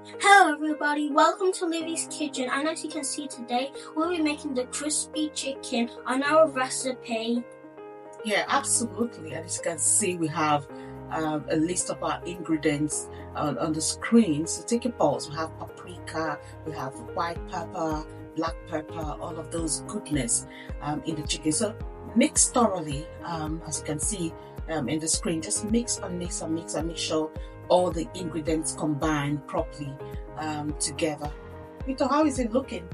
Hello everybody, welcome to Livy's Kitchen, and as you can see today, we'll be making the crispy chicken on our recipe. Yeah, absolutely. And as you can see, we have a list of our ingredients on the screen. So take a pause. We have paprika, we have white pepper, black pepper, all of those goodness in the chicken. So mix thoroughly, as you can see in the screen. Just mix and mix and mix and make sure all the ingredients combine properly together. Vito, how is it looking?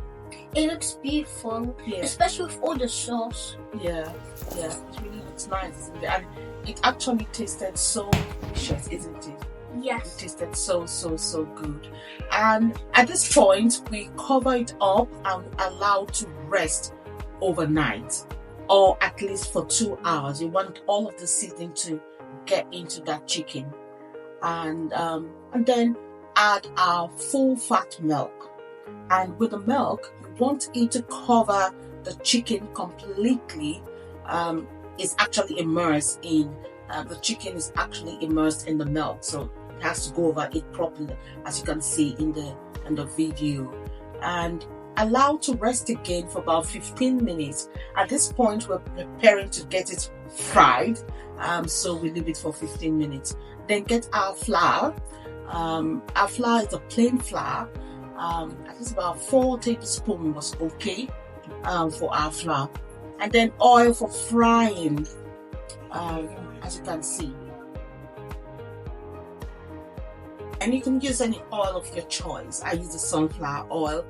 It looks beautiful, especially with all the sauce. Yeah, it really looks nice, isn't it? And it actually tasted so delicious, isn't it? Yes. It tasted so good. And at this point, we cover it up and allow it to rest overnight, or at least for 2 hours. You want all of the seasoning to get into that chicken, and then add our full fat milk. And with the milk, you want it to cover the chicken completely. It's actually immersed in the chicken is actually immersed in the milk, so it has to go over it properly, as you can see in the video. And allow to rest again for about 15 minutes. At this point, we're preparing to get it fried, so we leave it for 15 minutes. Then get our flour. Our flour is a plain flour. At least about 4 tablespoons was okay for our flour. And then oil for frying, as you can see. And you can use any oil of your choice. I use the sunflower oil.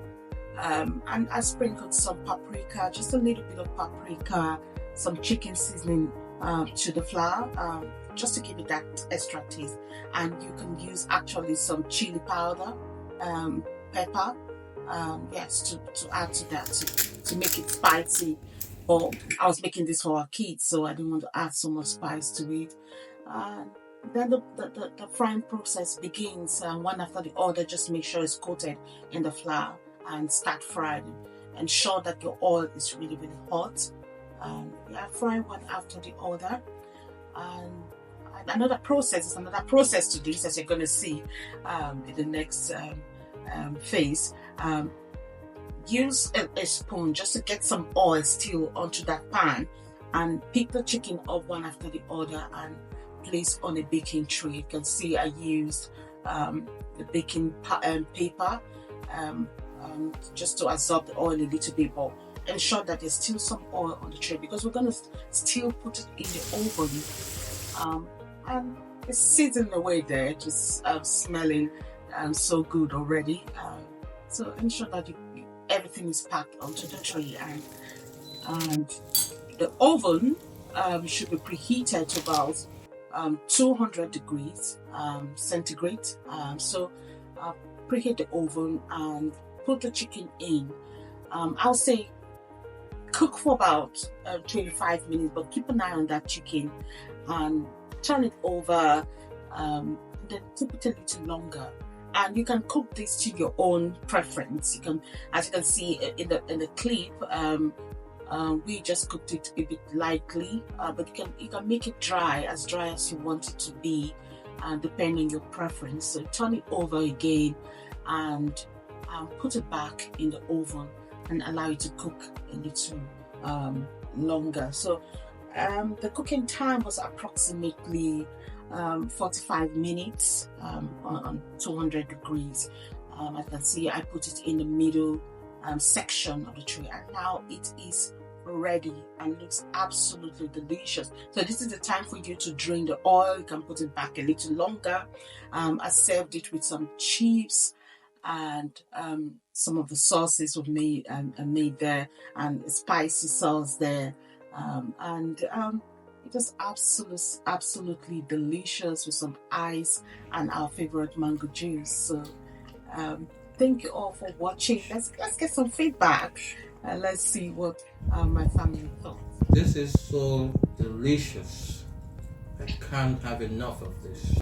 And I sprinkled some paprika, just a little bit of paprika, some chicken seasoning to the flour, just to give it that extra taste. And you can use actually some chili powder, pepper, yes, to add to that to make it spicy. But I was making this for our kids, so I didn't want to add so much spice to it. Then the frying process begins, one after the other. Just make sure it's coated in the flour and start frying. Ensure that your oil is really hot. Fry one after the other. And another process to this, as you're going to see in the next phase. Use a spoon just to get some oil still onto that pan, and pick the chicken up one after the other and place on a baking tray. You can see I used the baking paper just to absorb the oil a little bit, but ensure that there's still some oil on the tray, because we're going to still put it in the oven. And it's sitting away there, just smelling so good already. So ensure that everything is packed onto the tray, and the oven should be preheated to about 200 degrees centigrade. So preheat the oven and put the chicken in. I'll say cook for about 25 minutes, but keep an eye on that chicken and turn it over, then keep it a little longer. And you can cook this to your own preference. You can, as you can see in the clip, we just cooked it a bit lightly, but you can make it dry as you want it to be, depending on your preference. So turn it over again and put it back in the oven and allow it to cook a little longer. So the cooking time was approximately 45 minutes on 200 degrees. As you can see, I put it in the middle section of the tray, and now it is ready and looks absolutely delicious. So this is the time for you to drain the oil. You can put it back a little longer. I served it with some chips and some of the sauces were made there, and spicy sauce there, it was absolutely delicious with some ice and our favorite mango juice. So thank you all for watching. Let's get some feedback and let's see what my family thought. This is so delicious. I can't have enough of this.